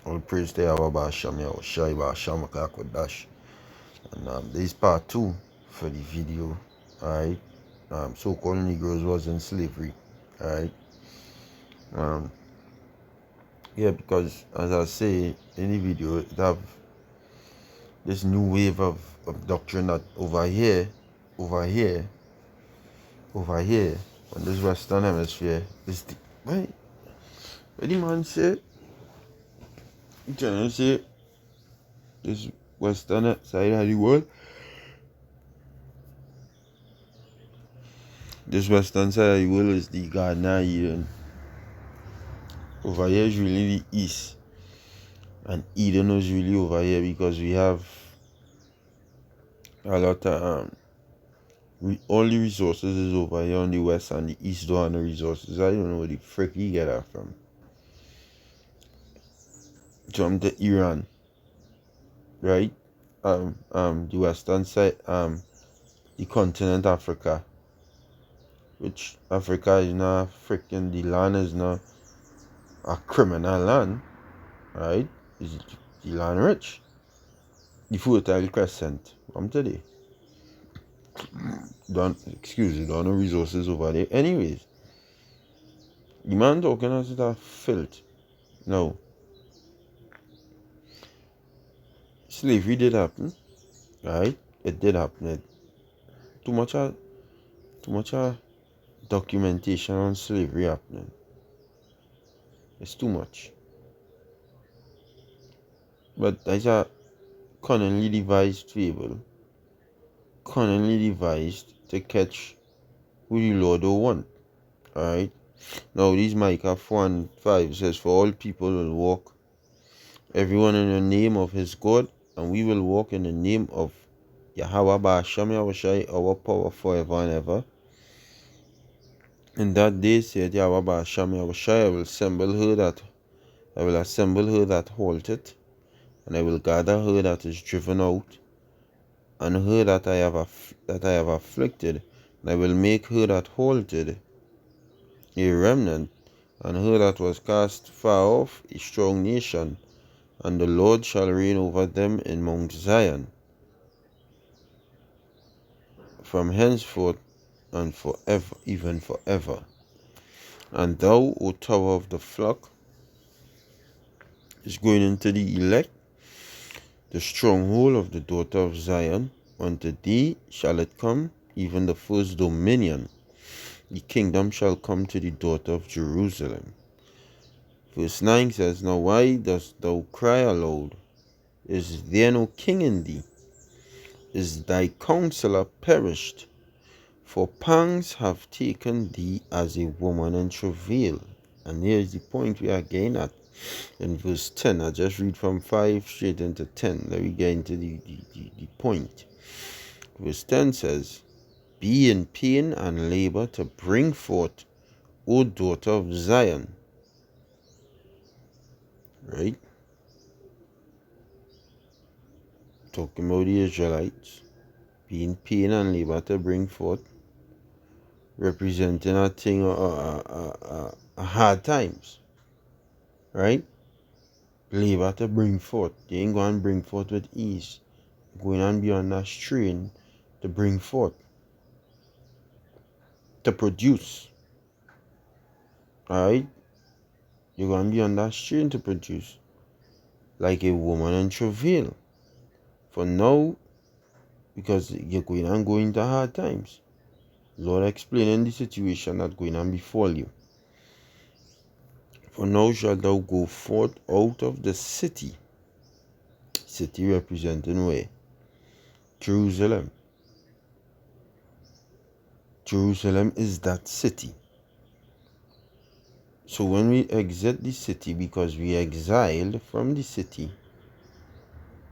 All praise to Yahweh Ba'Shem Yahweh Shai Ba'Shem Kodash. And this is part 2 for the video. Alright. So-called Negroes was in slavery. Alright. Yeah, because as I say in the video, it have this new wave of doctrine that over here, on this Western Hemisphere, is the right. What the man said? You trying to say this Western side of the world? This Western side of the world is the Garden of Eden. Over here is really the East. And Eden was really over here because we have a lot of all the resources is over here on the West, and the East don't have no resources. I don't know where the frick you get that from. Jump to Iran, right? The Western side, the continent Africa, which Africa is not freaking, the land is not a criminal land, right? Is the land rich? The Fertile Crescent, I'm today. Don't no resources over there. Anyways, the man talking as that filth. No. Slavery did happen, right? It did happen. Too much documentation on slavery happening. It's too much. But that's a cunningly devised fable. Cunningly devised to catch who the Lord will want. Alright? Now this Micah 4:5 says, "For all people will walk, everyone in the name of his God, and we will walk in the name of Yahweh Ba'Shem Yahweh Shai, our power forever and ever. In that day said Yahweh Ba'Shem Yahweh Shai, I will assemble her that halted, and I will gather her that is driven out, and her that I have afflicted, and I will make her that halted a remnant, and her that was cast far off a strong nation, and the Lord shall reign over them in Mount Zion, from henceforth and forever, even forever. And thou, O tower of the flock," is going into the elect, "the stronghold of the daughter of Zion, unto thee shall it come, even the first dominion. The kingdom shall come to the daughter of Jerusalem." Verse 9 says, "Now why dost thou cry aloud? Is there no king in thee? Is thy counselor perished? For pangs have taken thee as a woman in travail." And here's the point we are getting at in verse 10. I just read from 5 straight into 10. Let me get into the point. Verse 10 says, "Be in pain and labor to bring forth, O daughter of Zion." Right? Talking about the Israelites. Be in pain and labor to bring forth, representing a thing, a hard times. Right? Labor to bring forth. They ain't going to bring forth with ease. Going on beyond that strain to bring forth, to produce. Alright? You're going to be on that strain to produce, like a woman in travail. For now, because you're going into hard times. Lord explaining the situation that's going on before you. "For now shalt thou go forth out of the city." City representing where? Jerusalem. Jerusalem is that city. So when we exit the city, because we exiled from the city,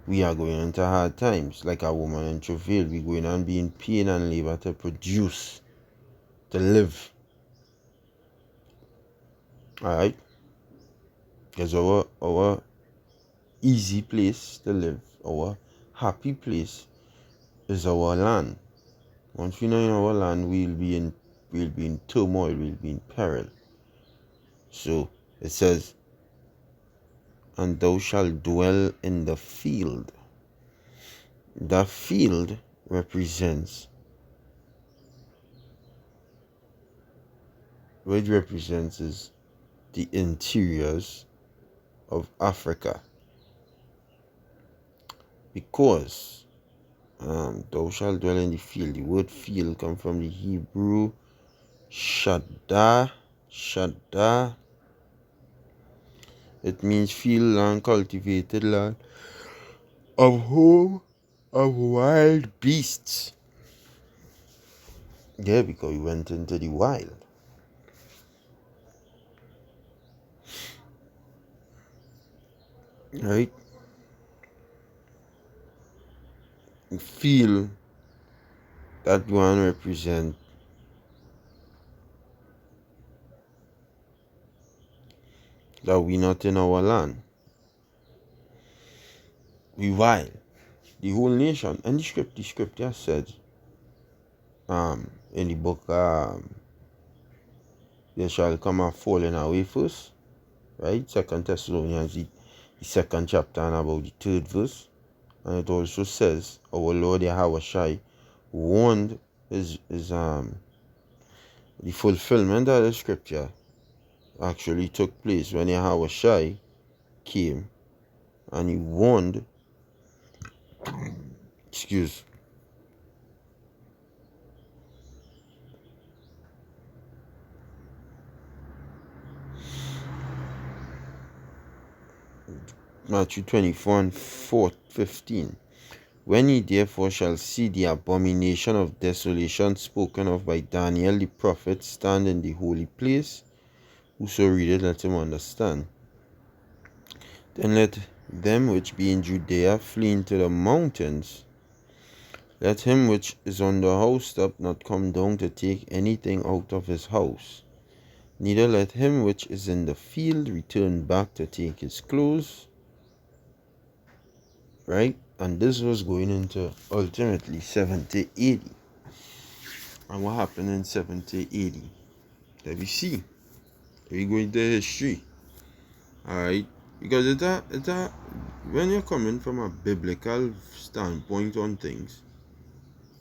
we are going into hard times. Like a woman in travail, we're going on being pain and labor to produce, to live. Alright? Because our easy place to live, our happy place, is our land. Once we're not in our land, we'll be in turmoil, we'll be in peril. So it says, and thou shalt dwell in the field. The field represents, what it represents is the interiors of Africa, because thou shalt dwell in the field. The word field comes from the Hebrew shaddah. Shaddah. It means field land, cultivated land, of home of wild beasts. Yeah, because we went into the wild. Right? You feel that one represent that we not in our land. We wild. The whole nation. And the scripture said in the book there shall come a falling away first. Right? 2 Thessalonians, the second chapter, and about the third verse. And it also says our Lord Yahushai warned is the fulfillment of the scripture actually took place when Yahushai came and he warned, excuse, Matthew 24 and 15. When ye therefore shall see the abomination of desolation spoken of by Daniel the prophet stand in the holy place, whoso readeth, let him understand. Then let them which be in Judea flee into the mountains. Let him which is on the housetop not come down to take anything out of his house. Neither let him which is in the field return back to take his clothes. Right? And this was going into ultimately 70 AD. And what happened in 70 AD? Let me see. We go into history. Alright? Because when you're coming from a biblical standpoint on things,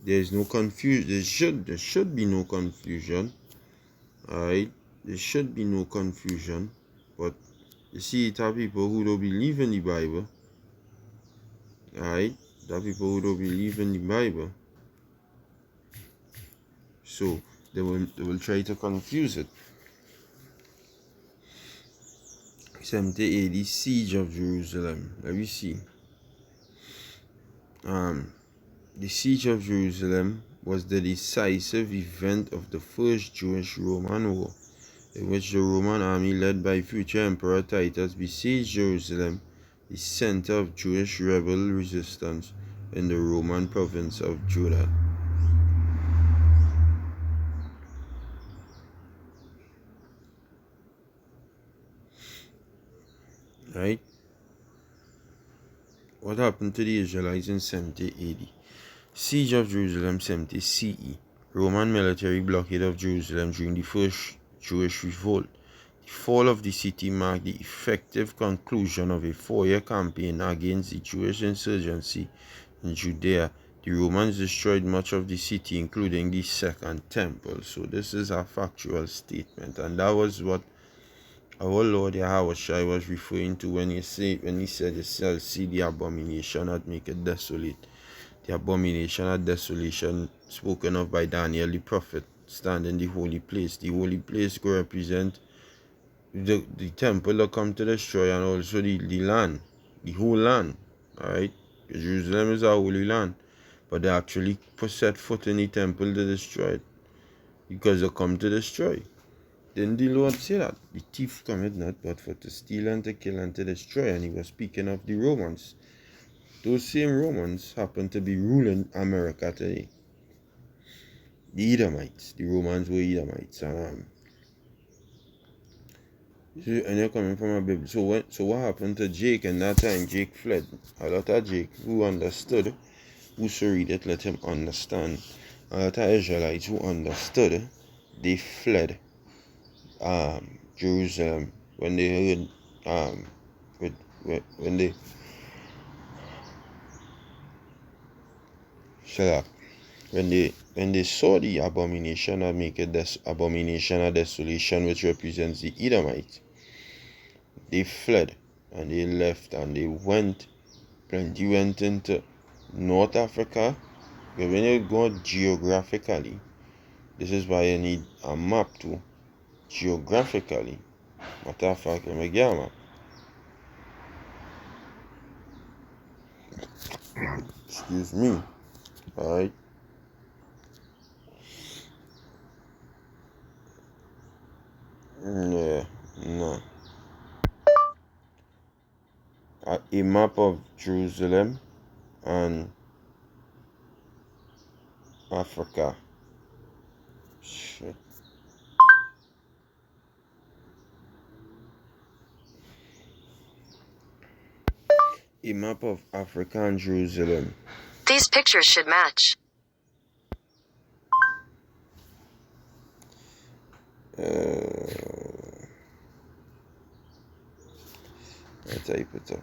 there's no confusion. There should be no confusion. Alright? There should be no confusion. But you see, it are people who don't believe in the Bible. Alright? There are people who don't believe in the Bible. So they will try to confuse it. 70 AD siege of Jerusalem. Let me see. The siege of Jerusalem was the decisive event of the First Jewish-Roman War, in which the Roman army led by future Emperor Titus besieged Jerusalem, the center of Jewish rebel resistance in the Roman province of Judah. Right? What happened to the Israelites in 70 AD? Siege of Jerusalem 70 CE. Roman military blockade of Jerusalem during the First Jewish Revolt. The fall of the city marked the effective conclusion of a 4-year campaign against the Jewish insurgency in Judea. The Romans destroyed much of the city, including the Second Temple. So this is a factual statement, and that was what our Lord Yahushua was referring to when he said, you shall see the abomination that make it desolate. The abomination of desolation spoken of by Daniel the prophet stand in the holy place. The holy place could represent the temple that come to destroy, and also the land, the whole land. Alright? Jerusalem is a holy land, but they actually set foot in the temple to destroy it, because they come to destroy. Then the Lord said that the thief cometh not but for to steal and to kill and to destroy, and he was speaking of the Romans. Those same Romans happen to be ruling America today. The Edomites. The Romans were Edomites. And you're coming from a Bible. So what happened to Jake? And that time Jake fled. A lot of Jake who understood, whoso read it, let him understand. A lot of Israelites who understood, they fled Jerusalem when they heard when they saw the abomination of abomination of desolation, which represents the Edomites, they fled and they left and they went. Plenty went into North Africa. But when you go geographically, this is why you need a map too. Geographically, matter of fact, let me get a map. Excuse me. Alright. Yeah, no. A map of Jerusalem and Africa. Shit. A map of Africa and Jerusalem. These pictures should match. I type it up.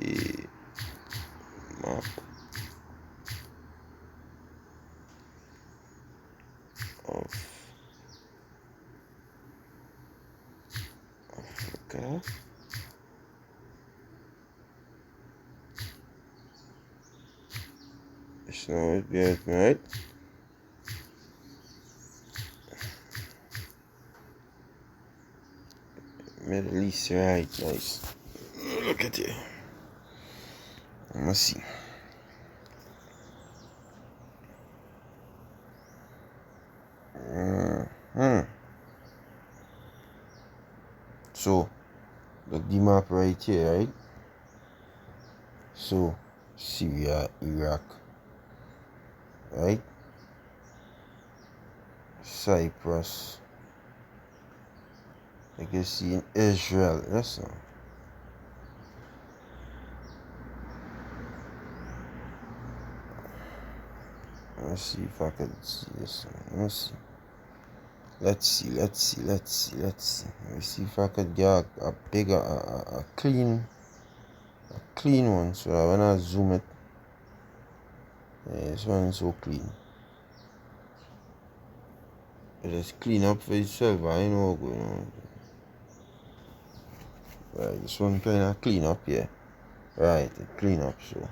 A map of Africa it's not yet, right? Middle East, right? Nice. Look at it. Let's see. So, look the map right here, right? So, Syria, Iraq, right? Cyprus. I can see in Israel. Yes, no. Let's see if I can see this one. Let's see. Let me see if I could get a bigger, a clean one. So when I zoom it, this one is so clean. It is clean up for itself. I know what's going on. Right, this one kind of clean up, yeah. Right, it clean up, so.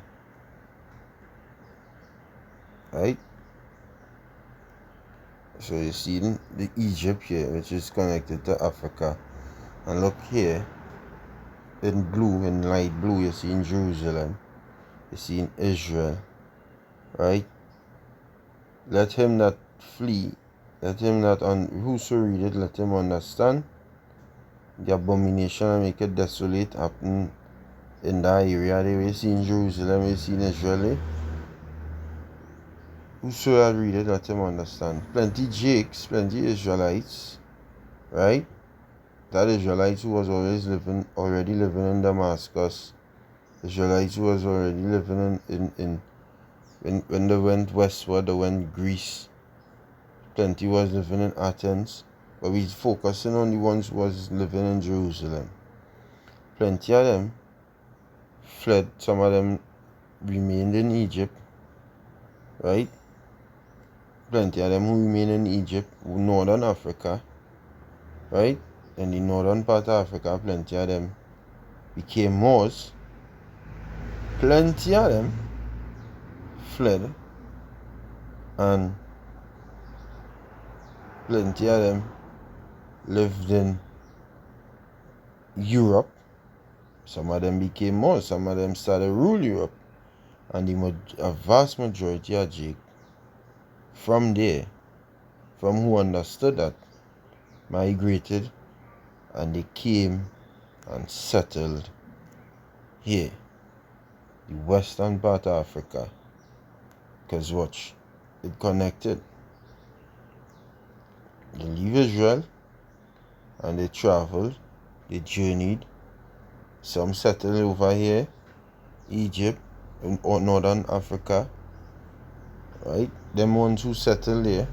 Right. So you see the Egypt here, which is connected to Africa. And look here, in blue, in light blue, you see in Jerusalem. You see in Israel. Right? Let him that flee, let him that, whoso read it, let him understand. The abomination and make it desolate happen in that area. They will see in Jerusalem, you see in Israel. Whoso that read it, let him understand. Plenty Jakes, plenty Israelites, right? That Israelites who was already living in Damascus. Israelites who was already living in when they went westward, they went Greece. Plenty was living in Athens. But we focusing on the ones who was living in Jerusalem. Plenty of them fled. Some of them remained in Egypt, right? Plenty of them who remained in Egypt, northern Africa, right? In the northern part of Africa, plenty of them became Moors. Plenty of them fled, and plenty of them lived in Europe. Some of them became Moors. Some of them started rule Europe, and a vast majority of Jake from there, from who understood that, migrated, and they came and settled here, the western part of Africa. Because watch, it connected. They leave Israel and they traveled, they journeyed. Some settled over here, Egypt, or northern Africa, right? Them ones who settled there,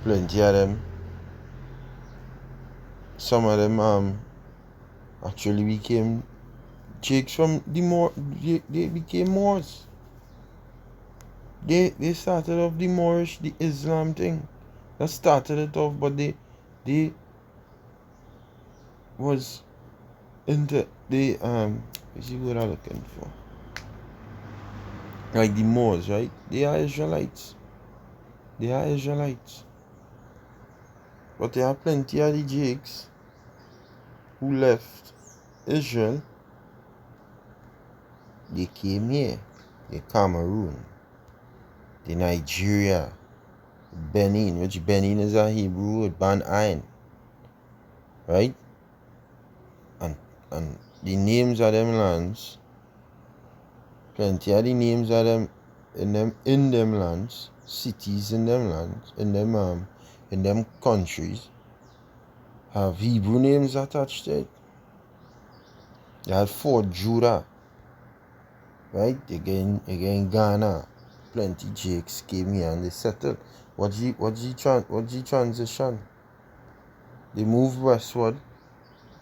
plenty of them. Some of them actually became Jakes from the Moor. They became Moors. They started off the Moorish, the Islam thing. That started it off, but they was into what's the word I'm looking for? Like the Moors, right? They are Israelites. They are Israelites. But there are plenty of the Jakes who left Israel. They came here. The Cameroon, the Nigeria, Benin, which Benin is a Hebrew word, Ban-Ain, right? And the names of them lands, plenty of the names of them in them lands, cities in them lands, in them countries, have Hebrew names attached to it. You had Fort Judah, right? Again Ghana, plenty Jakes came here and they settled. What's the transition? They moved westward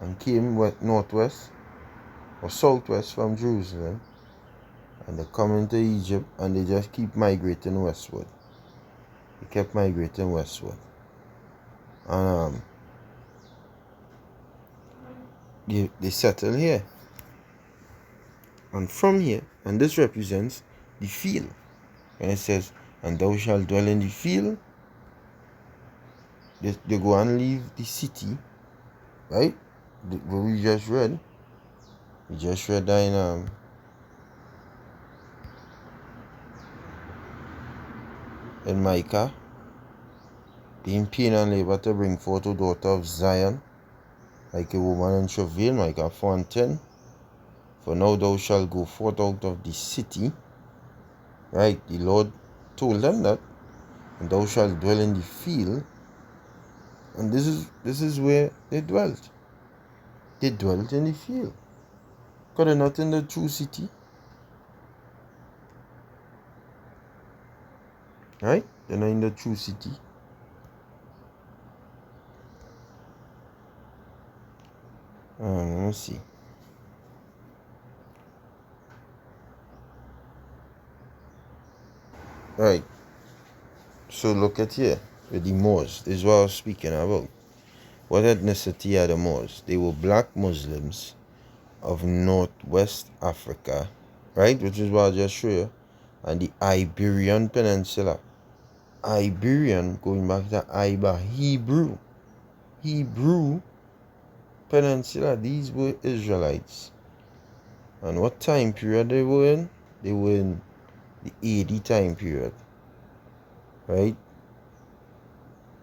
and came northwest or southwest from Jerusalem, and they come into Egypt and they just keep migrating westward. They kept migrating westward, and they settle here, and from here, and this represents the field. When it says, "And thou shalt dwell in the field," they go and leave the city, right? What we just read. We just read that in Micah, being pain and labor to bring forth the daughter of Zion, like a woman in travail, Micah 4:10. For now thou shalt go forth out of the city, right? The Lord told them that, and thou shalt dwell in the field, and this is where they dwelt. They dwelt in the field, because they're not in the true city, right? They're not in the true city. Let me see. Right. So look at here with the Moors. This is what I was speaking about. What ethnicity are the Moors? They were black Muslims of northwest Africa, right? Which is what I just showed you. And the Iberian Peninsula. Iberian, going back to Iber, Hebrew Peninsula. These were Israelites. And what time period they were in? They were in the AD time period, right?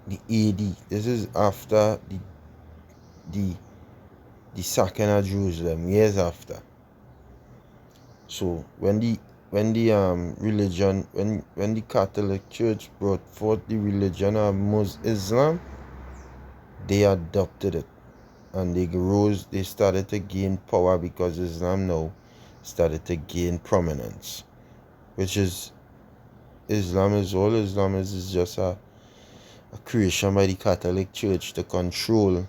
The AD. This is after the sacking of Jerusalem, years after. So when the religion, when the Catholic Church brought forth the religion of Islam, they adopted it, and they started to gain power because Islam now started to gain prominence, which is Islam is just a creation by the Catholic Church to control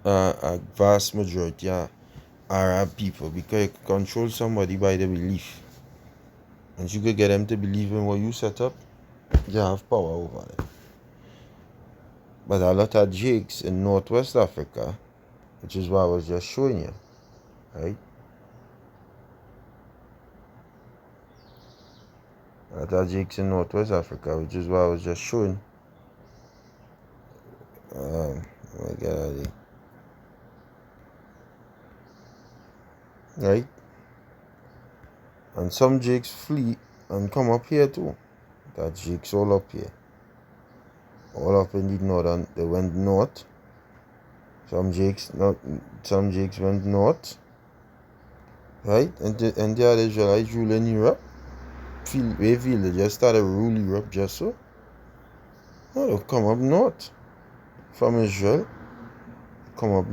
a vast majority of Arab people, because you can control somebody by the belief. And you could get them to believe in what you set up, you have power over them. But a lot of Jakes in Northwest Africa, which is what I was just showing you, right? A lot of Jakes in Northwest Africa, which is what I was just showing. My God, right? And some Jakes flee and come up here too. That Jakes all up here. All up in the northern, they went north. Some Jakes went north, right? And the other Israelites ruling Europe. They just started ruling Europe just so. No, they'll come up north from Israel. Come up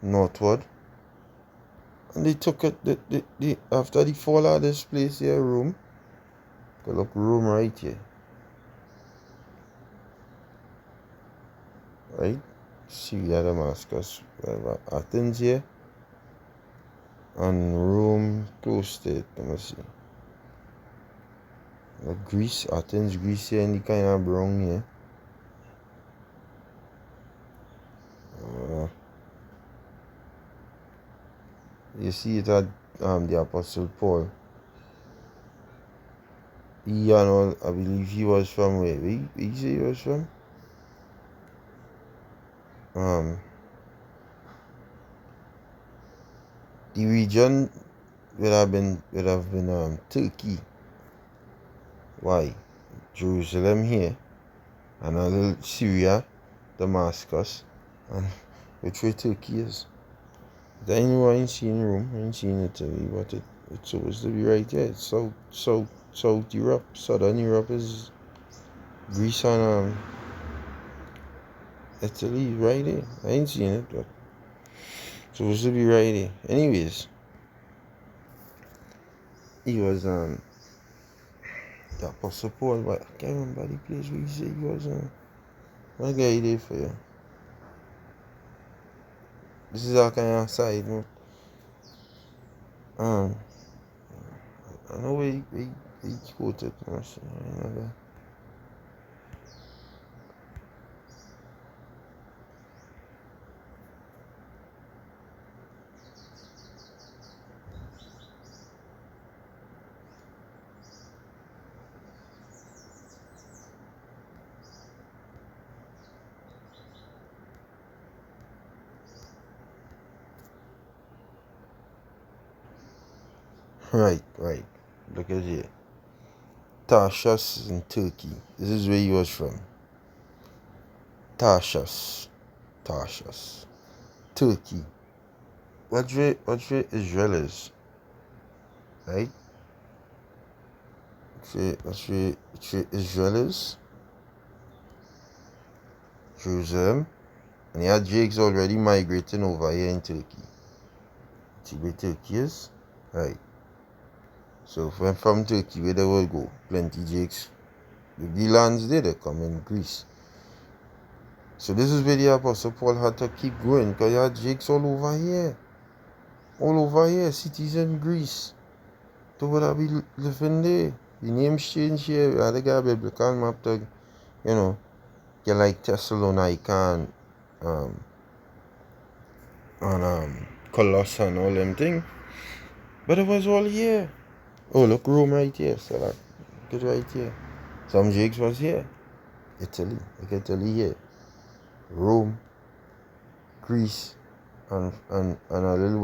northward. And they took it, after the fall of this place here, Rome. Look, Rome right here. Right? Syria, Damascus, Athens here, and Rome close to it. Let me see. Greece, Athens, Greece here, and the kind of brown here. You see it at the Apostle Paul. He and all, I believe he was from where? Where you say he was from? The region would have been Turkey. Why? Jerusalem here, and a little Syria, Damascus, and which way Turkey is. I know I ain't seen Rome, I ain't seen Italy, but it's supposed to be right here. It's South Europe. Southern Europe is Greece and Italy right there. I ain't seen it, but it's supposed to be right here. Anyways, he was the Apostle Paul, but I can't remember the place where he said he was what guy there for you. This is a kind of side note. I know where he quoted. I know that. Right. Look at here. Tarsus in Turkey. This is where he was from. Tarsus. Turkey. What's where Israel is? Right? What's where Israel is? Jerusalem. And yeah, Jake's already migrating over here in Turkey. See where Turkey is? Right. So from Turkey, where they will go? Plenty Jakes. If the lands there, they come in Greece. So this is where the Apostle Paul had to keep going, because you had Jakes all over here. Cities in Greece. So would I be living there? The names change here. I think I have a biblical map to, get like Thessalonica and Colossus and all them things. But it was all here. Oh, look, Rome right here. So look it right here. Some Jakes was here. Italy. Look at Italy here. Rome, Greece, and a little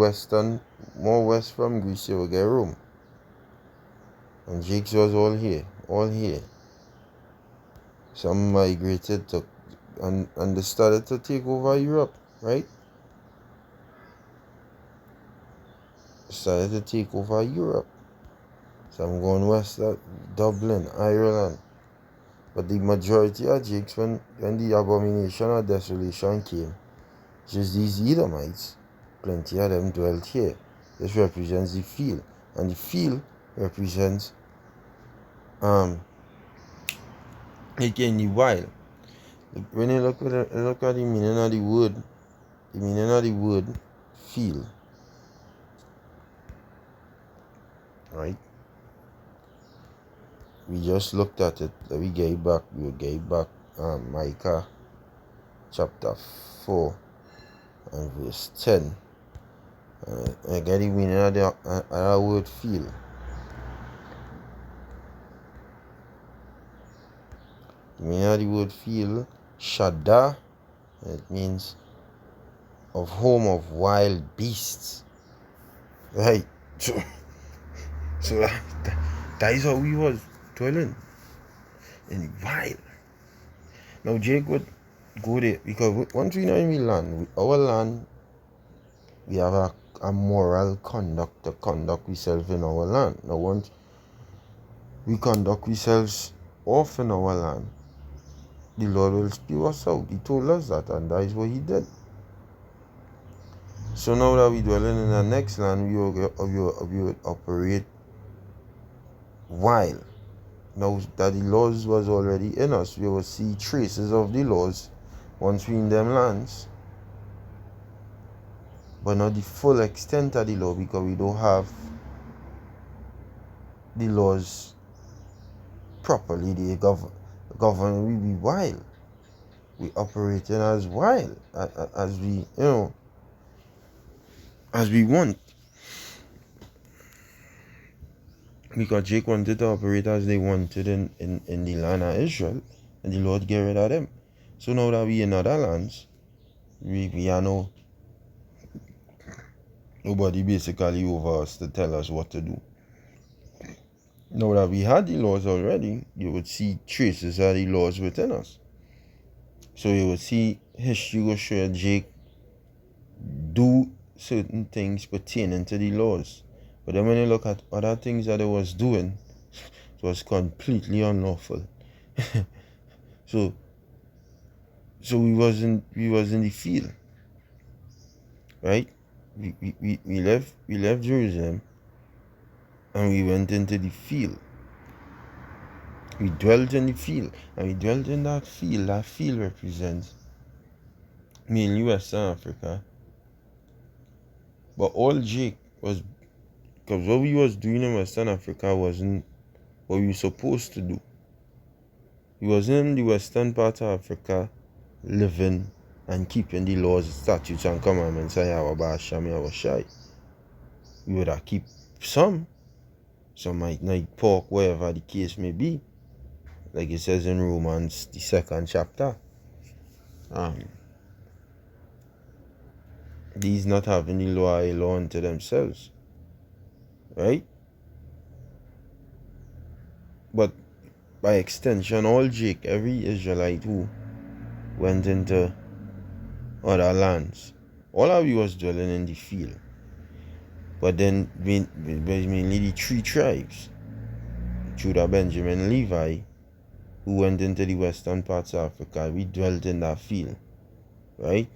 more west from Greece, you will get Rome. And Jakes was all here. Some migrated to, and they started to take over Europe, right? Started to take over Europe. Some going west, Dublin, Ireland. But the majority of Jakes, when the abomination of desolation came, just these Edomites, plenty of them dwelt here. This represents the field, and the field represents again the wild. When you look at the meaning of the word field, right? We just looked at it. We gave back Micah chapter 4 and verse 10. I get the meaning of the word field. The meaning of the word field, Shada, it means of home of wild beasts. Right. So that is how we was dwelling in the wild. Now Jake would go there because once we know in our land, we have a moral conduct to conduct ourselves in our land. Now once we conduct ourselves off in our land, the Lord will spew us out. He told us that, and that is what he did. So now that we dwelling in the next land, we will operate wild. Now that the laws was already in us, we will see traces of the laws once we in them lands. but not the full extent of the law, because we don't have the laws properly. The government will be wild. We operating as wild as we as we want, because Jake wanted to operate as they wanted in the land of Israel, and the Lord get rid of them. So now that we in other lands, we are nobody basically over us to tell us what to do. Now that we had the laws already, you would see traces of the laws within us. So you would see history will show Jake do certain things pertaining to the laws. But then when you look at other things that he was doing, it was completely unlawful. so we was in the field, right? We left Jerusalem and we went into the field. We dwelt in the field, and we dwelt in that field. That field represents mainly Western Africa. But all Jake was, because what we was doing in Western Africa wasn't what we were supposed to do. We was in the western part of Africa living and keeping the laws, statutes, and commandments of Yahweh Hashem Yahweh Shai. We would have keep some might not pork, whatever the case may be. Like it says in Romans, the 2nd chapter. These not having the law unto themselves. Right? But by extension, all Jake, every Israelite who went into other lands, all of you was dwelling in the field. But then mainly the 3 tribes, Judah, Benjamin, Levi, who went into the western parts of Africa, we dwelt in that field. Right?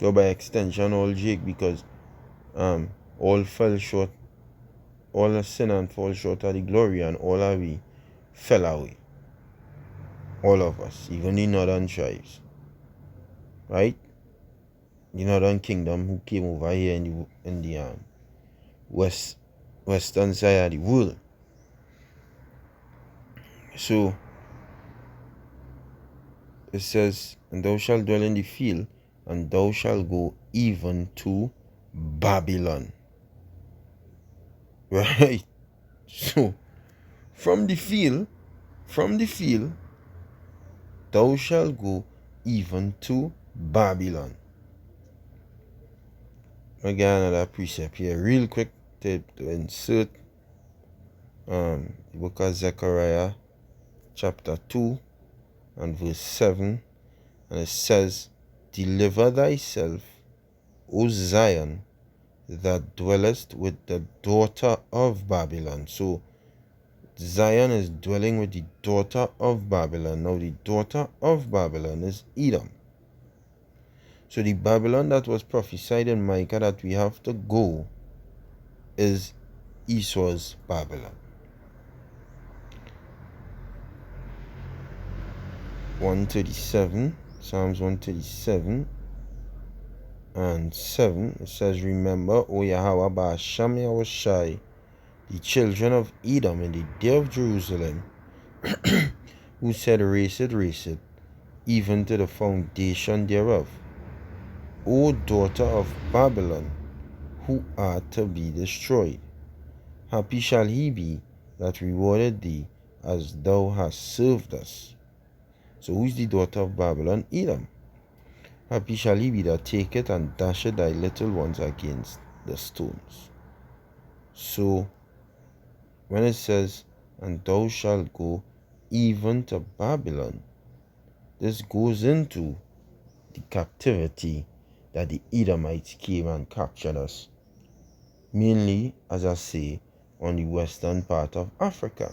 So by extension, all Jake, because all fell short, all sin and fall short of the glory, and all of we fell away. All of us, even the northern tribes. Right? The northern kingdom who came over here in the western side of the world. So it says, and thou shalt dwell in the field, and thou shalt go even to Babylon. Right? So from the field, thou shalt go even to Babylon. I got another precept here real quick to insert the book of Zechariah chapter 2 and verse 7, and it says, deliver thyself, O Zion, that dwellest with the daughter of Babylon. So Zion is dwelling with the daughter of Babylon. Now the daughter of Babylon is Edom. So the Babylon that was prophesied in Micah that we have to go is Esau's Babylon. 137, Psalms 137 and 7, it says, remember, O Yahweh Ba'asham Yahweh Shai, the children of Edom in the day of Jerusalem, who said, raise it, even to the foundation thereof. O daughter of Babylon, who art to be destroyed. Happy shall he be that rewarded thee as thou hast served us. So who is the daughter of Babylon? Edom. Happy shall he be that taketh and dasheth thy little ones against the stones. So when it says, and thou shalt go even to Babylon, this goes into the captivity that the Edomites came and captured us. Mainly, as I say, on the western part of Africa.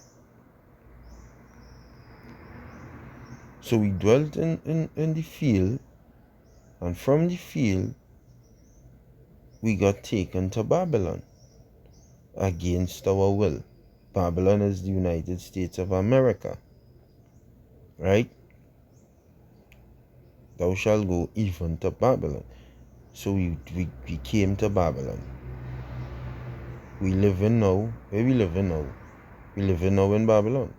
So we dwelt in the field, and from the field we got taken to Babylon against our will. Babylon is the United States of America. Right? Thou shalt go even to Babylon. So we came to Babylon. We live in now. Where we live in now? We live in now in Babylon.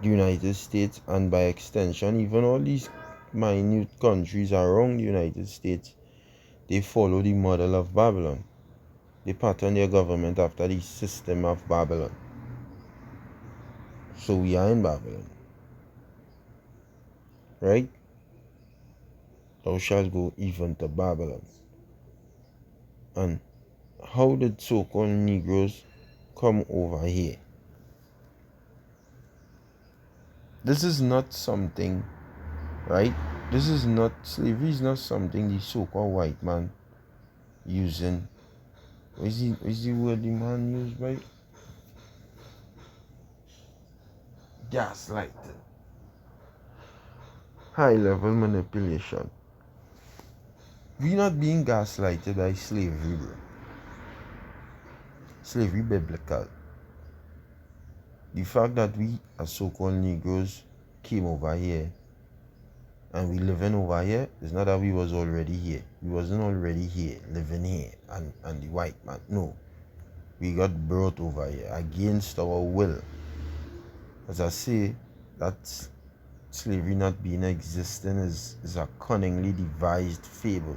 The United States, and by extension, even all these minute countries around the United States, they follow the model of Babylon. They pattern their government after the system of Babylon. So we are in Babylon. Right? Thou shalt go even to Babylon. And how did so-called Negroes come over here? This is not something, right? Slavery is not something the so-called white man using. Is the word the man used, right? Gaslighting. High-level manipulation. We're not being gaslighted by slavery, bro. Slavery biblical. The fact that we as so-called Negroes came over here and we living over here is not that we was already here. We wasn't already here, living here, and the white man. No. We got brought over here against our will. As I say, that slavery not being existing is a cunningly devised fable.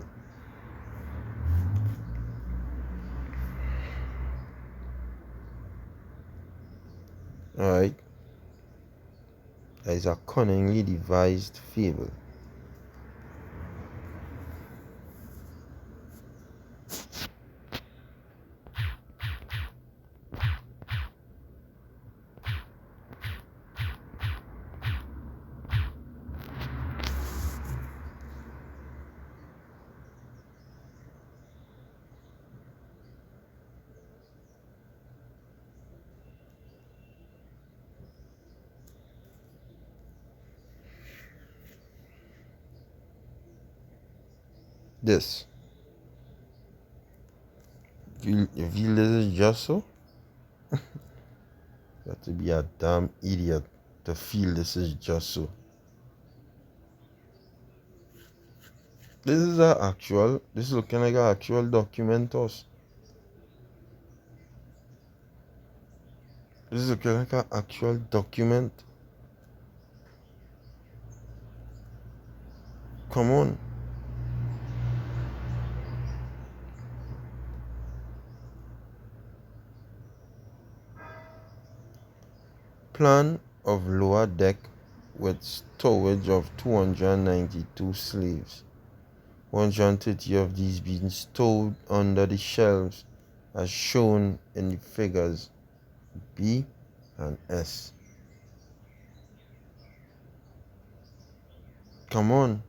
Alright? That is a cunningly devised fable. This. You feel this is just so? You have to be a damn idiot to feel this is just so. This is looking like an actual document us. This is looking like an actual document. Come on. Plan of lower deck with stowage of 292 slaves. 130 of these being stowed under the shelves as shown in the figures B and S. Come on.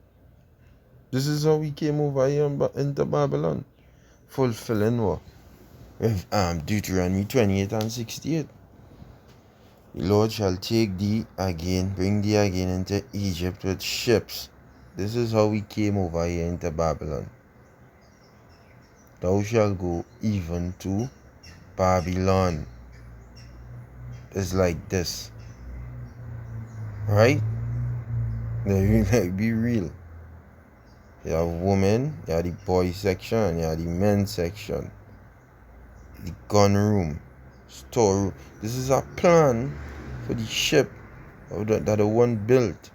This is how we came over here into Babylon. Fulfilling what? With Deuteronomy 28 and 68. The Lord shall take thee again, bring thee again into Egypt with ships. This is how we came over here into Babylon. Thou shalt go even to Babylon. It's like this. Right? Be real. You have women, you have the boy section, you have the men section. The gun room, store room. This is a plan for the ship that the one built.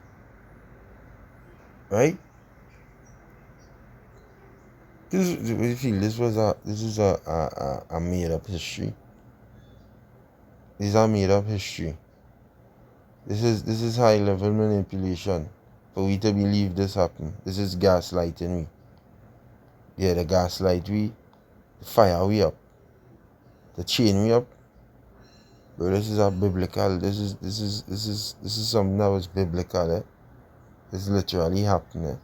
Right? This is a made up history. These are made up history. This is high level manipulation for we to believe this happened. This is gaslighting we. Yeah, the gaslight we, the fire we up, the chain we up. Bro, this is a biblical. This is something that was biblical. It's literally happening.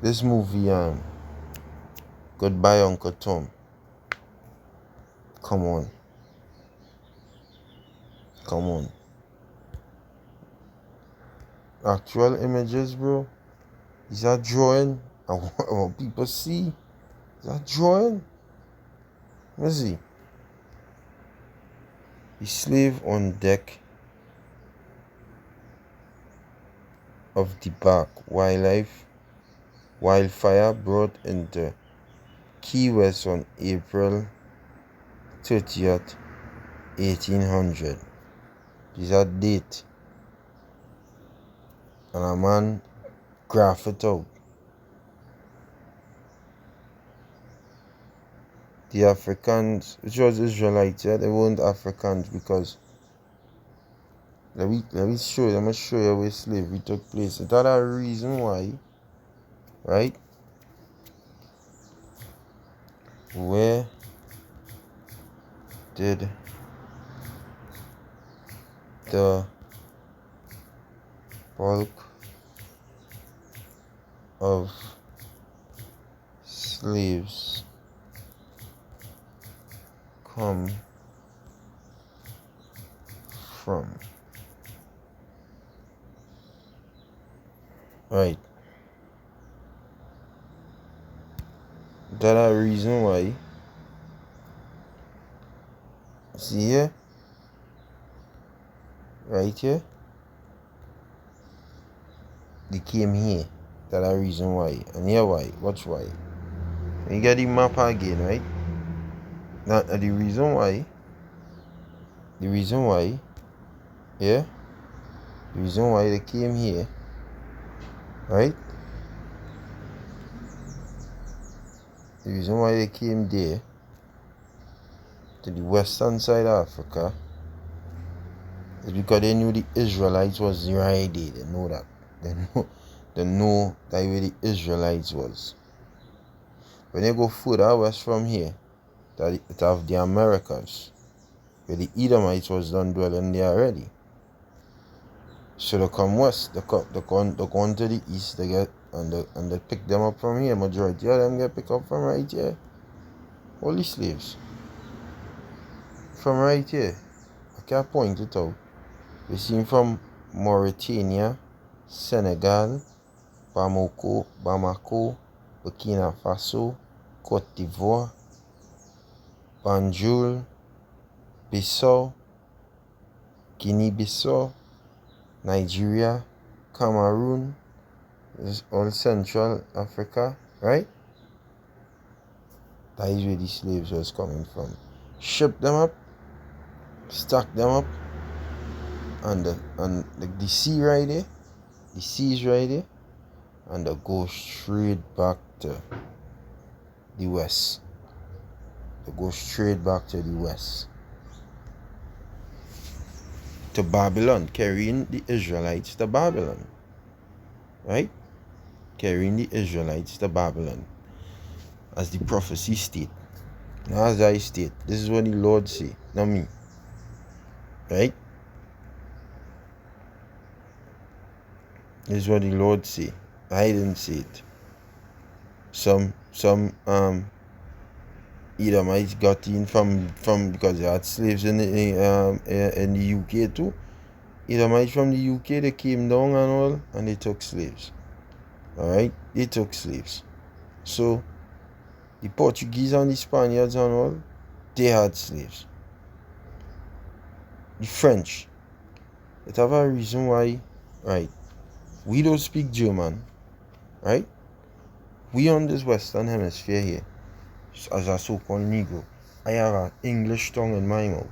This movie, Goodbye Uncle Tom. Come on. Actual images, bro. Is that drawing? I want people see. Is that drawing? Let me see. The slave on deck of the bark. Wildlife wildfire brought into Key West on April 30th, 1800. This is a date. And a man graph it out. The Africans, which was Israelites, yeah, they weren't Africans because let me show you, I'm gonna show you where slavery took place. Is that a reason why, right? Where did the bulk of slaves come from? Right. That a reason why. See here? Right here? They came here. That a reason why. And here why. Watch why. You get the map again, right? Now the reason why. Yeah? The reason why they came here, right? The reason why they came there to the western side of Africa is because they knew the Israelites was right there. They know that. They know that where the Israelites was. When they go further west from here, that it have the Americas, where the Edomites was done dwelling there already. So they come west, they go to the east, they get and they pick them up from here. Majority of them get picked up from right here. All the slaves. From right here. I can't point it out. We see him from Mauritania, Senegal, Bamako, Burkina Faso, Cote d'Ivoire, Banjul, Bissau, Guinea-Bissau, Nigeria, Cameroon. This is all Central Africa, right? That is where the slaves was coming from. Ship them up, stack them up, and the sea right there, the sea is right there, and they go straight back to the west. They go straight back to the west. To Babylon, carrying the Israelites to Babylon. Right? Carrying the Israelites to Babylon. As the prophecy state. Now as I state, this is what the Lord say, not me. Right? This is what the Lord say. I didn't say it. Some Edomites got in from because they had slaves in the UK too. Edomites from the UK, they came down and all, and they took slaves. Alright? They took slaves. So the Portuguese and the Spaniards and all, they had slaves. The French, it have a reason why, right? We don't speak German, right? We on this Western Hemisphere here, as a so-called Negro, I have an English tongue in my mouth.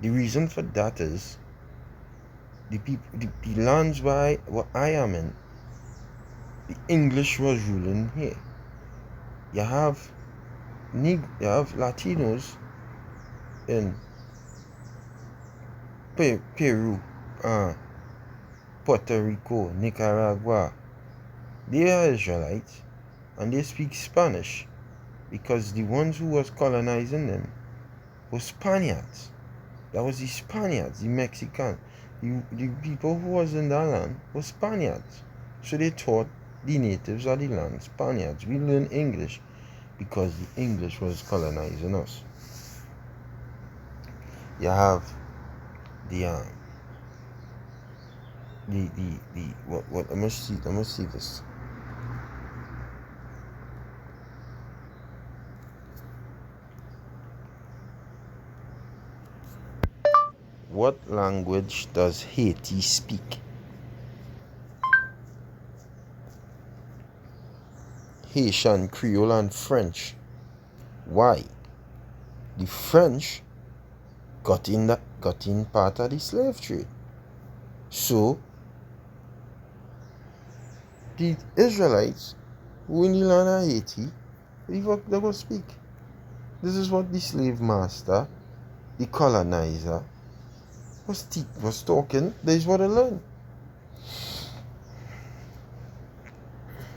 The reason for that is the lands where I am in, the English was ruling here. You have Latinos in Peru, Puerto Rico, Nicaragua. They are Israelites and they speak Spanish because the ones who was colonizing them were Spaniards. That was the Spaniards, the Mexicans. The people who was in that land were Spaniards. So they taught the natives of the land Spaniards. We learn English because the English was colonizing us. You have what I must see this. What language does Haiti speak? Haitian, Creole, and French. Why? The French got in part of the slave trade. So the Israelites who in the land of Haiti, they go speak. This is what the slave master, the colonizer, was talking. This is what they learned.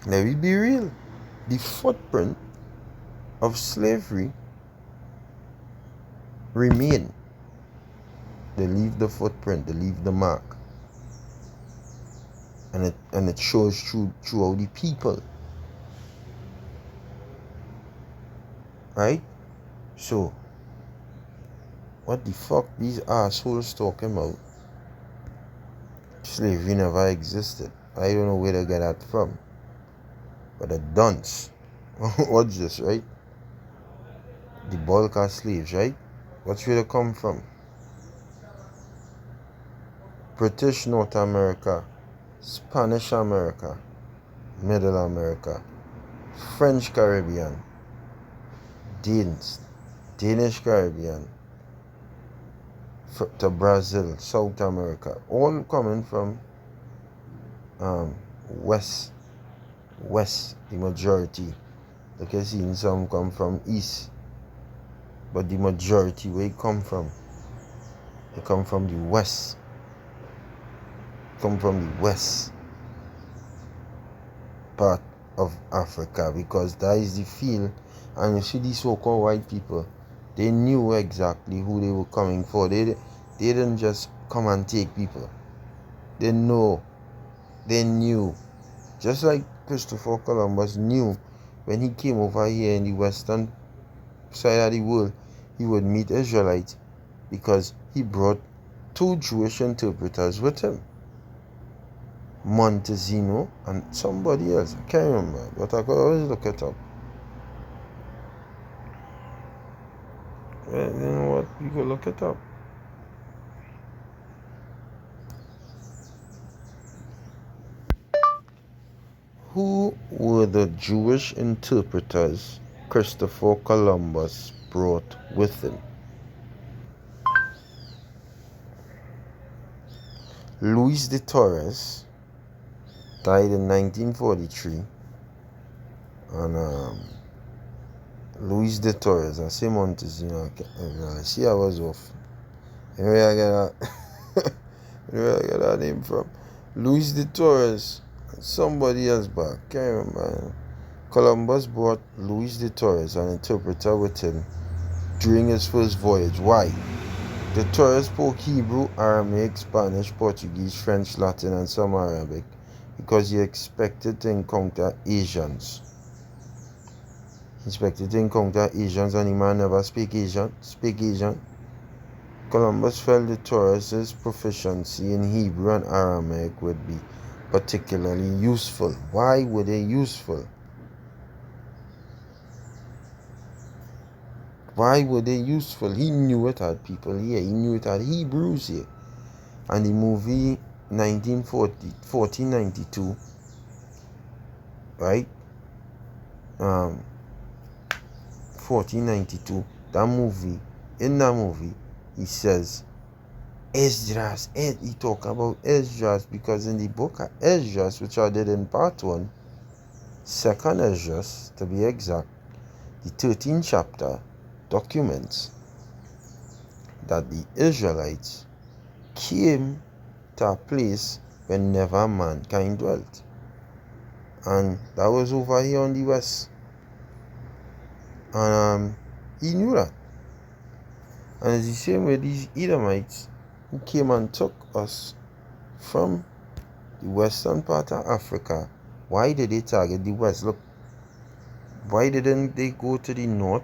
Let me be real. The footprint of slavery remain. They leave the footprint, they leave the mark. And it shows throughout the people. Right? So, what the fuck these assholes talking about? Slavery never existed. I don't know where they get that from. But the dunce. What's this, right? The bulk of slaves, right? What's where they come from? British North America, Spanish America, Middle America, French Caribbean, Danish Caribbean, to Brazil, South America, all coming from west, the majority. Like I seen some come from east, but the majority where it come from, they come from the west. Come from the west part of Africa, because that is the field. And you see these so-called white people, they knew exactly who they were coming for. They didn't just come and take people. They knew. Just like Christopher Columbus knew when he came over here in the western side of the world, he would meet Israelites, because he brought 2 Jewish interpreters with him. Montezino and somebody else. I can't remember, but I could always look it up. Well, you know what? You could look it up. Who were the Jewish interpreters Christopher Columbus brought with him? Luis de Torres died in 1943, and Luis de Torres, I say Montezino, I see I was off. Where I get that name from? Luis de Torres, somebody else back, can't remember. Columbus brought Luis de Torres, an interpreter, with him during his first voyage. Why? De Torres spoke Hebrew, Aramaic, Spanish, Portuguese, French, Latin, and some Arabic, because he expected to encounter Asians. And the man never speak Asian. Columbus felt de Torres' proficiency in Hebrew and Aramaic would be particularly useful. Why were they useful? He knew it had people here. He knew it had Hebrews here. And the movie 1492, right? 1492, in that movie, he says, Esdras, he talk about Esdras, because in the book of Esdras, which I did in part 1, 2nd Esdras, to be exact, the 13th chapter documents that the Israelites came to a place where never mankind dwelt. And that was over here on the west. And he knew that. And it's the same way these Edomites who came and took us from the western part of Africa. Why did they target the west? Look, why didn't they go to the north?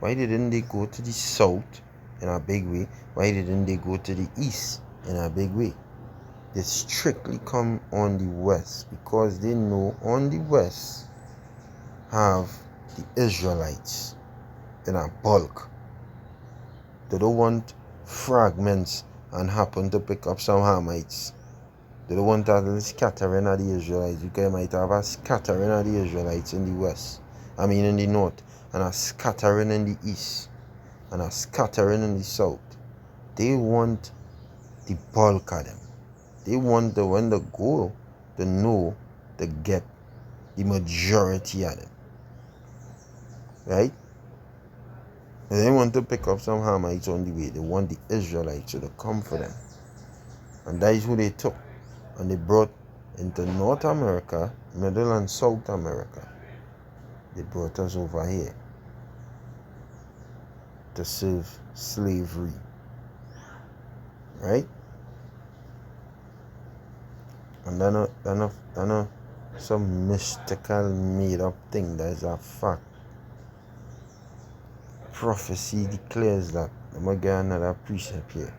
Why didn't they go to the south in a big way? Why didn't they go to the east in a big way? They strictly come on the west, because they know on the west have the Israelites in a bulk. They don't want fragments and happen to pick up some Hamites. They don't want a scattering of the Israelites, because you might have a scattering of the Israelites in the west. In the north, and a scattering in the east, and a scattering in the south. They want the bulk of them. They want when they go, they know they get the majority of them. Right? They want to pick up some Hamites on the way. They want the Israelites to come for them. And that is who they took. And they brought into North America, Middle and South America. They brought us over here to serve slavery. Right? And then some mystical made up thing. That is a fact. Prophecy declares that. I'm going to get another precept here.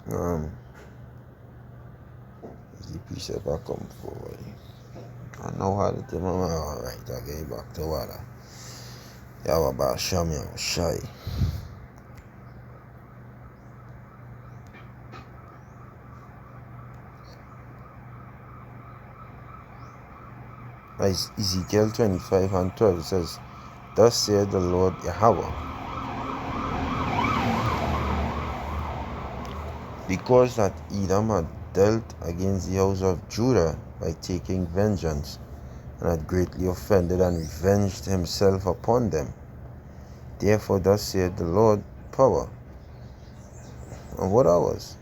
The precept I come forward. I know how to tell my mind. Alright, I'll get back to water. Y'all about show me I'm shy. Ezekiel 25 and 12 says, Thus saith the Lord Yahweh, because that Edom had dealt against the house of Judah by taking vengeance, and had greatly offended and revenged himself upon them. Therefore thus saith the Lord power. And what hours?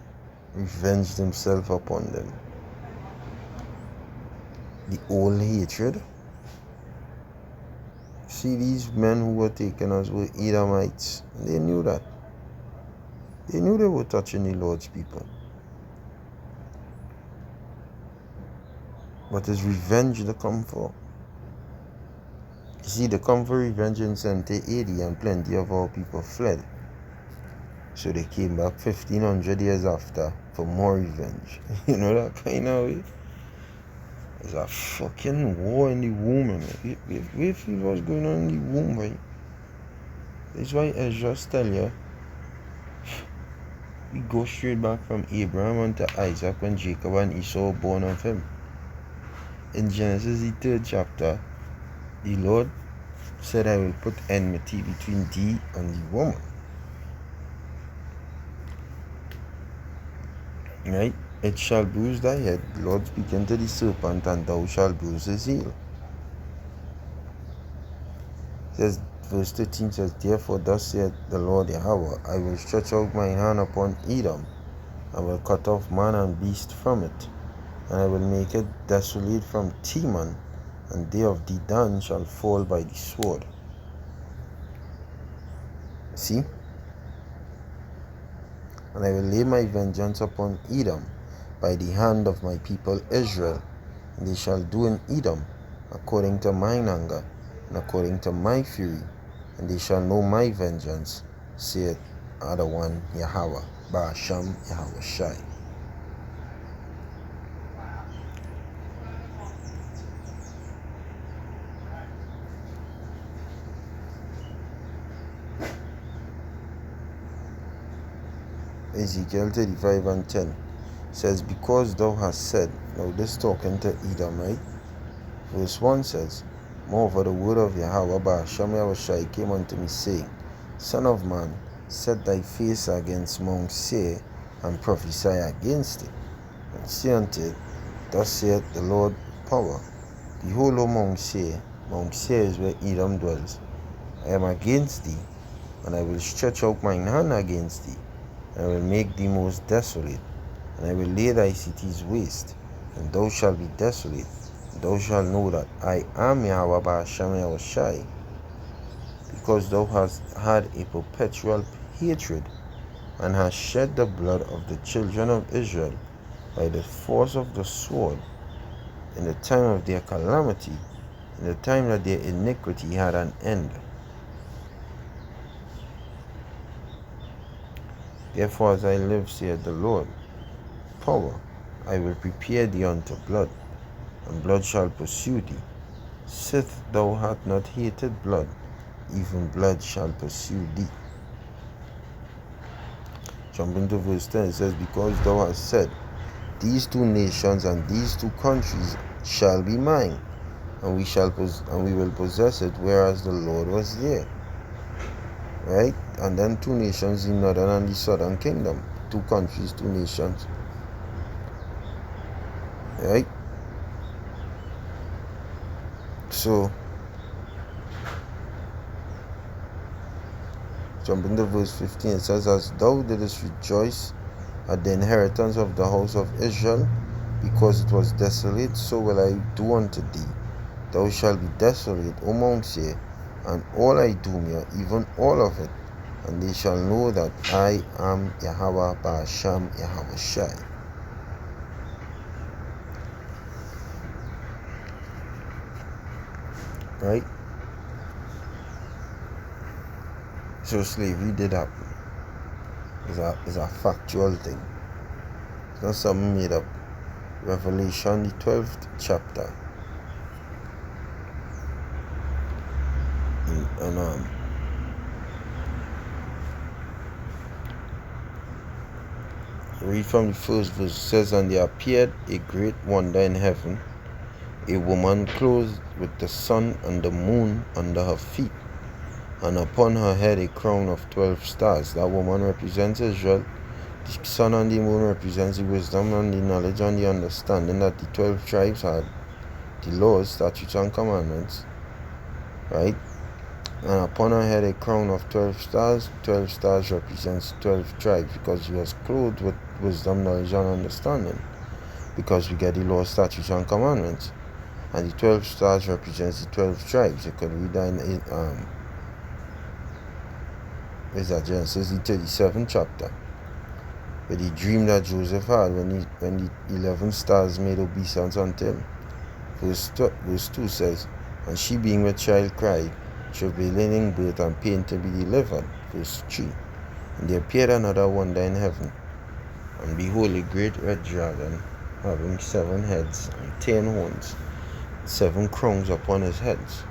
Revenged himself upon them. The old hatred. See, these men who were taking us were Edomites. They knew that. They knew they were touching the Lord's people. But is revenge the come for? You see, the come for revenge in 70 AD, and plenty of our people fled. So they came back 1500 years after for more revenge. You know that kind of way? There's a fucking war in the womb, man. We feel what's going on in the womb, right? That's why Ezra tell you, we go straight back from Abraham unto Isaac when Jacob and Esau were born of him. In Genesis the 3rd chapter, the Lord said, I will put enmity between thee and the woman. Right? It shall bruise thy head, the Lord speaking to the serpent, and thou shalt bruise his heel. It says, verse 13 says, Therefore thus saith the Lord Yahweh, I will stretch out my hand upon Edom, and will cut off man and beast from it, and I will make it desolate from Teman, and they of Dedan shall fall by the sword. See? And I will lay my vengeance upon Edom by the hand of my people Israel, and they shall do in Edom according to mine anger, and according to my fury, and they shall know my vengeance, saith Adawan Yahweh, Ba'asham Yahweh Shai. Ezekiel 35 and 10 says, Because thou hast said, now this talking to Edom, right? Verse 1 says, Moreover the word of Yahweh Ba'asham Yahweh Shai came unto me, saying, Son of man, set thy face against Mount Seir, and prophesy against it, and say unto it, Thus saith the Lord power, Behold, O Mount Seir is where Edom dwells, I am against thee, and I will stretch out mine hand against thee, and I will make thee most desolate, and I will lay thy cities waste, and thou shalt be desolate, and thou shalt know that I am Yahweh Ba'asham Yahweh Shai, because thou hast had a perpetual hatred, and hast shed the blood of the children of Israel by the force of the sword, in the time of their calamity, in the time that their iniquity had an end. Therefore, as I live, saith the Lord, power, I will prepare thee unto blood, and blood shall pursue thee. Sith thou hast not hated blood, even blood shall pursue thee. Jump into verse 10. It says, because thou hast said, these two nations and these two countries shall be mine, and we will possess it, whereas the Lord was there. Right? And then two nations, the northern and the southern kingdom. Two countries, two nations. Right? So jump into verse 15. It says, as thou didst rejoice at the inheritance of the house of Israel, because it was desolate, so will I do unto thee. Thou shalt be desolate, O Mount Seir, and all Idumea, even all of it, and they shall know that I am Yahweh Ba'asham Yahweh Shai. Right? So slavery did happen. It's a factual thing. It's not something made up. Revelation, the 12th chapter. And read from the first verse. It says, and there appeared a great wonder in heaven, a woman clothed with the sun and the moon under her feet, and upon her head a crown of 12 stars. That woman represents Israel. The sun and the moon represents the wisdom and the knowledge and the understanding that the 12 tribes had, the laws, statutes, and commandments. Right? And upon her head a crown of 12 stars. 12 stars represents 12 tribes, because she was clothed with wisdom, knowledge, and understanding, because we get the law, statutes, and commandments. And the 12 stars represents the 12 tribes. You could read that in Genesis, the 37th chapter, with the dream that Joseph had when the 11 stars made obeisance unto him. Verse 2 says, and she being with child cried, travailing in birth and pain to be delivered. Verse 3, and there appeared another wonder in heaven, and behold, a great red dragon, having 7 heads and 10 horns, 7 crowns upon his heads.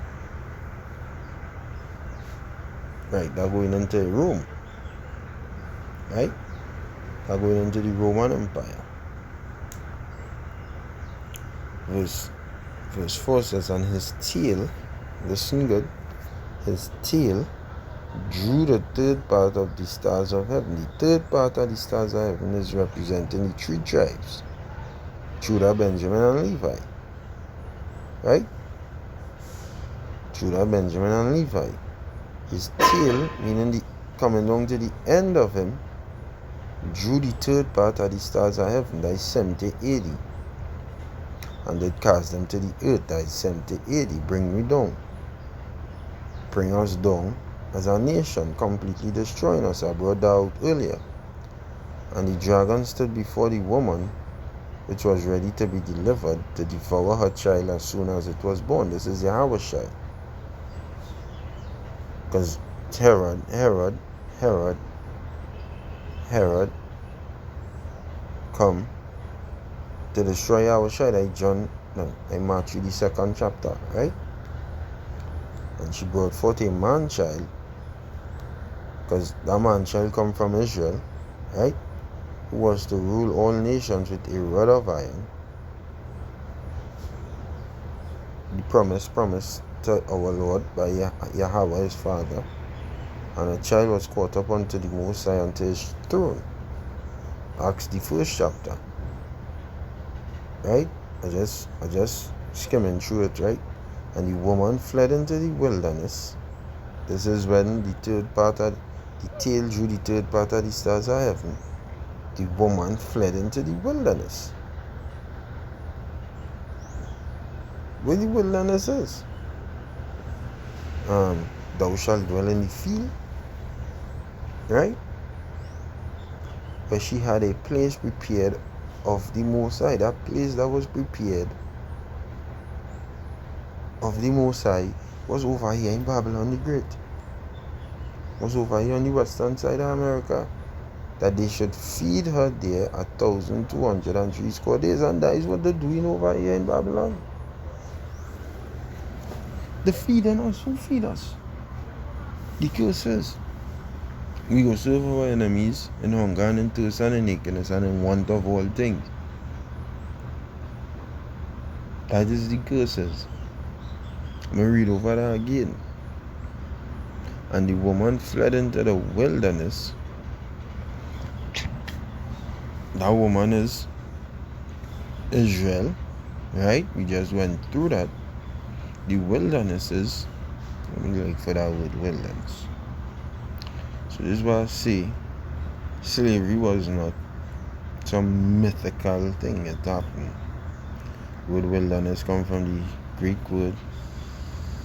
Right, they're going into Rome. Right? They're going into the Roman Empire. Verse 4 says, and his tail, listen good, his tail drew the third part of the stars of heaven. The third part of the stars of heaven is representing the 3 tribes, Judah, Benjamin, and Levi. Right? Judah, Benjamin, and Levi. His tail, meaning the coming down to the end of him, drew the third part of the stars of heaven, that is 70 AD, and it cast them to the earth, that is 70 AD. Bring me down. Bring us down as a nation, completely destroying us. I brought that out earlier. And the dragon stood before the woman, which was ready to be delivered, to devour her child as soon as it was born. This is Yahweh Shai. Because Herod come to destroy Yahweh Shai, in Matthew the 2nd chapter, right? And she brought forth a man child, because that man child come from Israel, right? Who was to rule all nations with a rod of iron. The promise to our Lord by Yahweh his father. And a child was caught up unto the Most High unto his throne. Acts the 1st chapter. Right? I just skimming through it, right? And the woman fled into the wilderness. This is when the tail drew the third part of the stars of heaven. The woman fled into the wilderness. Where the wilderness is. Thou shalt dwell in the field. Right? Where she had a place prepared of the Most High. That place that was prepared of the Most High was over here in Babylon the Great. Was over here on the western side of America. That they should feed her there 1,203 score days, and that is what they're doing over here in Babylon. They're feeding us. Who feed us? The curses. We go serve our enemies in hunger and in thirst and in nakedness and in want of all things. That is the curses. I'm going to read over that again. And the woman fled into the wilderness. That woman is Israel, right? We just went through that. The wilderness is, let me look for that word, wilderness. So this is what I say. Slavery was not some mythical thing that happened. The word wilderness comes from the Greek word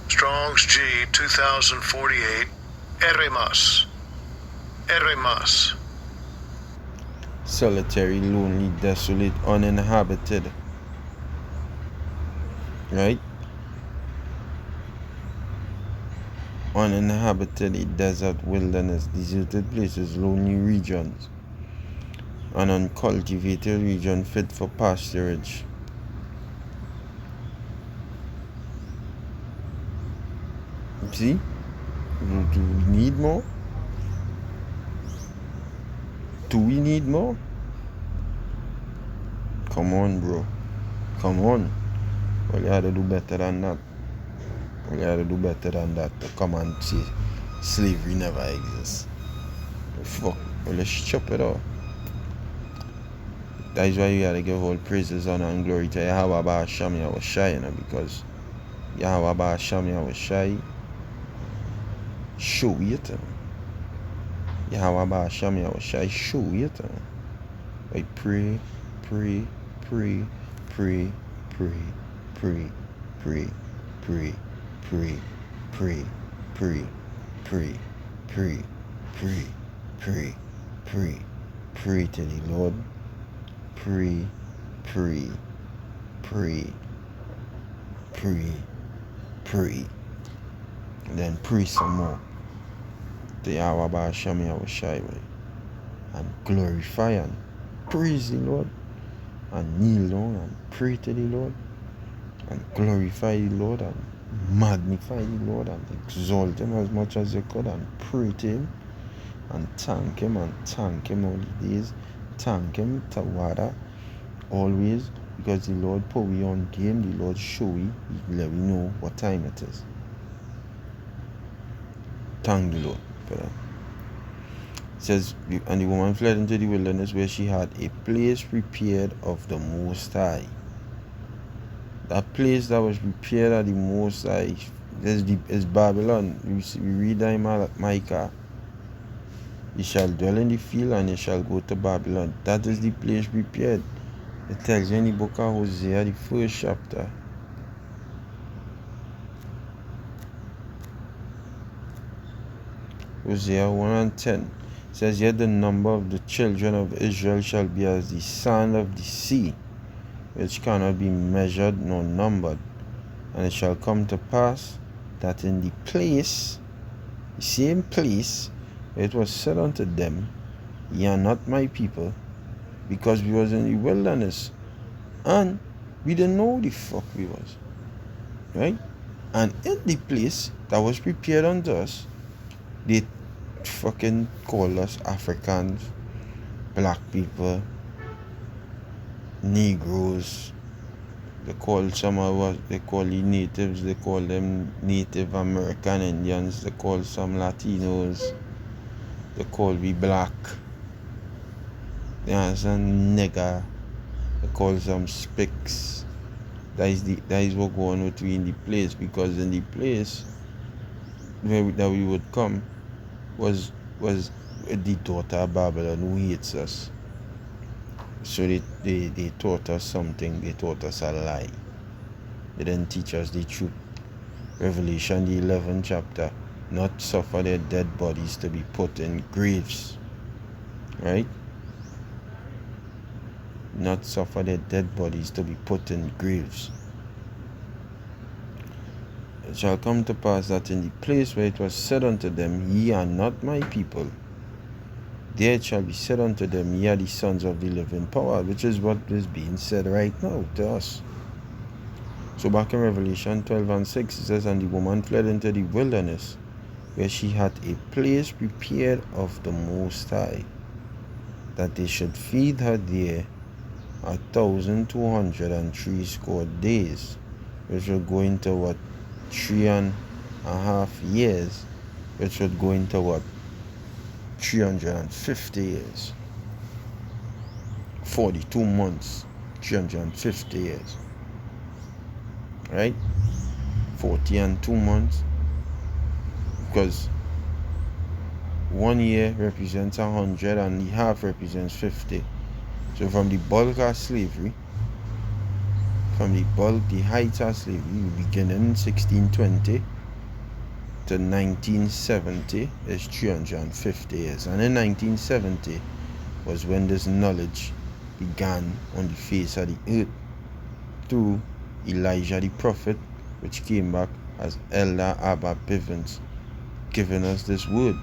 Strong's G 2048. Eremas. Eremas. solitary, lonely, desolate, uninhabited. Right? Uninhabited, a desert, wilderness, deserted places, lonely regions, an uncultivated region fit for pasturage. See? Do we need more? Do we need more? Come on, bro. Come on. Well, you had to do better than that. Well, you had to do better than that to come and say slavery never exists. Fuck. Well, let's chop it off. That is why you gotta give all praises, honor, and glory to Yahweh Ba'Hasham Yahushai, you know, because Yahweh Ba'Hasham Yahushai show it. Yahweh Ba'Hasham Yahushai show it. I pray, pray, pray, pray, pray, pray, pray, pray, pray, pray, pray, pray, pray, pray, pray, pray, pray to the Lord. Pray, pray, pray, pray, pray. And then pray some more to Yahweh Ba'Hasham Yahushai and glorify and praise the Lord and kneel down and pray to the Lord and glorify the Lord and magnify the Lord and exalt him as much as you could and pray to him and thank him all the days. Thank him, Tawada, always, because the Lord put we on game, the Lord show we, he let we know what time it is. Thank the Lord for that. It says, and the woman fled into the wilderness where she had a place prepared of the Most High. That place that was prepared of the Most High is Babylon. We read that in Micah. You shall dwell in the field and you shall go to Babylon. That is the place prepared. It tells you in the book of Hosea, the first chapter. Hosea 1 and 10 says, yet the number of the children of Israel shall be as the sand of the sea, which cannot be measured nor numbered. And it shall come to pass that in the place, the same place, it was said unto them, ye are not my people, because we was in the wilderness and we didn't know who the fuck we was, right? And in the place that was prepared unto us, they fucking call us Africans, black people, Negros. They call some of us, they call the natives, they call them Native American Indians, they call some Latinos, they call we black. There's a nigger, they call some spicks. That is what going on with we in the place, because in the place where that we would come was the daughter of Babylon who hates us. So they taught us something, they taught us a lie. They didn't teach us the truth. Revelation the 11th chapter, not suffer their dead bodies to be put in graves. Right? Not suffer their dead bodies to be put in graves. It shall come to pass that in the place where it was said unto them, ye are not my people, there it shall be said unto them, ye are the sons of the living power, which is what is being said right now to us. So back in Revelation 12 and 6, it says, and the woman fled into the wilderness where she had a place prepared of the Most High, that they should feed her there 1,260 days, which would go into what, 3.5 years, which would go into what, 350 years, 42 months, 350 years, right? 40 and 2 months, because 1 year represents 100 and the half represents 50. So from the bulk of slavery, the height of slavery, beginning in 1620 to 1970 is 350 years. And in 1970 was when this knowledge began on the face of the earth through Elijah the prophet, which came back as Elder Abba Bivens, giving us this word.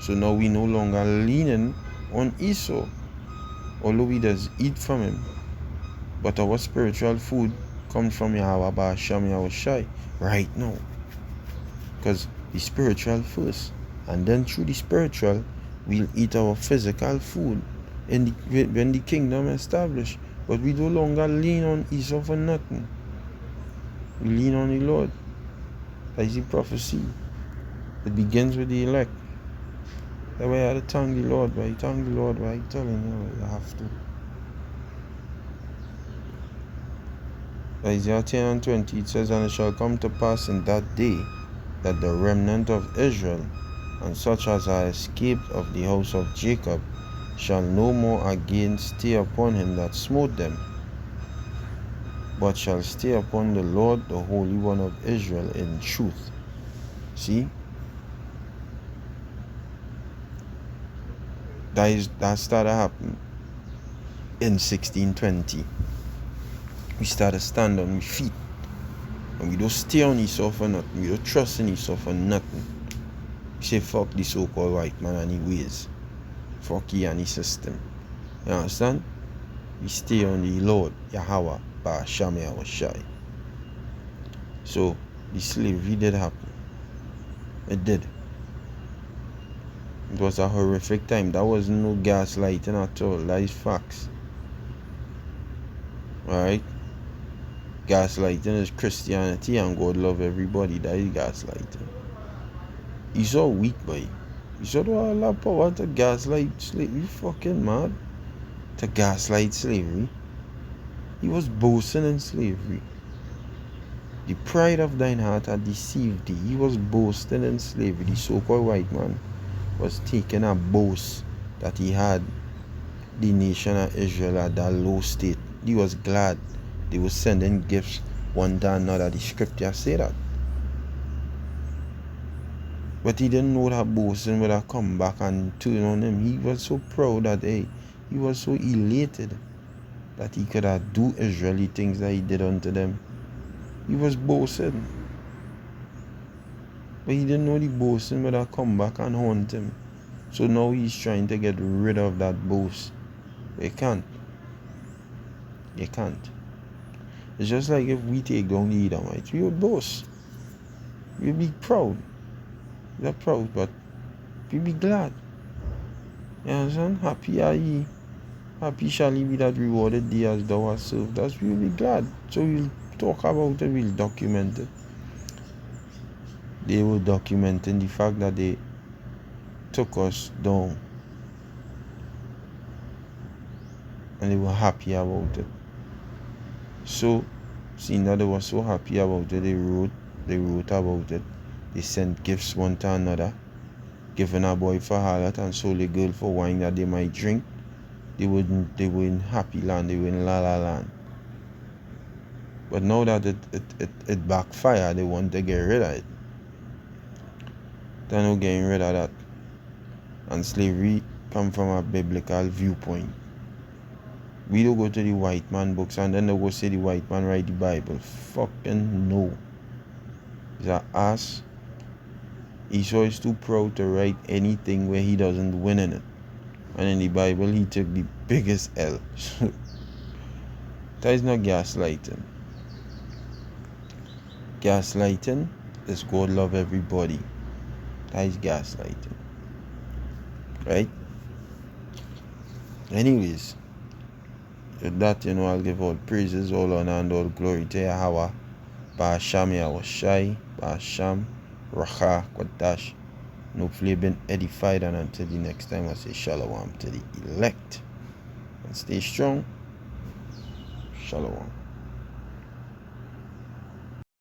So now we no longer leaning on Esau, although we does eat from him, but our spiritual food comes from Yahweh Ba'asham Yahushai right now, because the spiritual first, and then through the spiritual we'll eat our physical food when the kingdom established. But we no longer lean on Esau for nothing. We lean on the Lord. That is the prophecy. It begins with the elect. That way I had to thank the Lord, right? Thank the Lord, right? Telling you, you have to. Isaiah 10 and 20, it says, "And it shall come to pass in that day, that the remnant of Israel, and such as are escaped of the house of Jacob, shall no more again stay upon him that smote them, but shall stay upon the Lord, the Holy One of Israel, in truth." See? That started happening in 1620. We started stand on our feet. And we don't stay on Esau for nothing. We don't trust in Esau for nothing. We say fuck the so-called white man and his ways. Fuck he and his system. You understand? We stay on the Lord, Yahweh, Ba'asham Yahushai. So the slavery did happen. It did. It was a horrific time. That was no gaslighting at all. That is facts. Alright? Gaslighting is Christianity and God love everybody. That is gaslighting. Esau weak, boy. Esau don't have a lot of power to gaslight slavery. You fucking mad? To gaslight slavery. He was boasting in slavery. The pride of thine heart had deceived thee. He was boasting in slavery. The so-called white man was taking a boast that he had the nation of Israel at that low state. He was glad. They were sending gifts one to another. The scripture say that. But he didn't know that boasting would have come back and turn on him. He was so proud that he was so elated that he could have do Israeli things that he did unto them. He was boasting. But he didn't know the boasting would have come back and haunt him. So now he's trying to get rid of that boast. But he can't. You can't. It's just like if we take down the Edomites, we would boast. We would be proud. We are proud, but we be glad. You understand? Happy are ye. Happy shall he be that rewarded thee as thou hast served us. We will be glad. So we'll talk about it, we'll document it. They were documenting the fact that they took us down. And they were happy about it. So, seeing that they were so happy about it, they wrote about it. They sent gifts one to another, giving a boy for harlot and sold a girl for wine that they might drink. They were in happy land, they were in la la land. But now that it backfired, they want to get rid of it. They're not getting rid of that. And slavery come from a biblical viewpoint. We don't go to the white man books and then they go say the white man write the Bible. Fucking no. He's an ass. Esau is too proud to write anything where he doesn't win in it. And in the Bible he took the biggest L. That is not gaslighting. Gaslighting is God love everybody. That is gaslighting. Right? Anyways, with that, I'll give all praises, all honor, and all glory to Yahweh. Ba'asham Yahushai, Ba'asham Racha Kwadash. And hopefully you've been edified, and until the next time I say shalom to the elect. And stay strong. Shalom.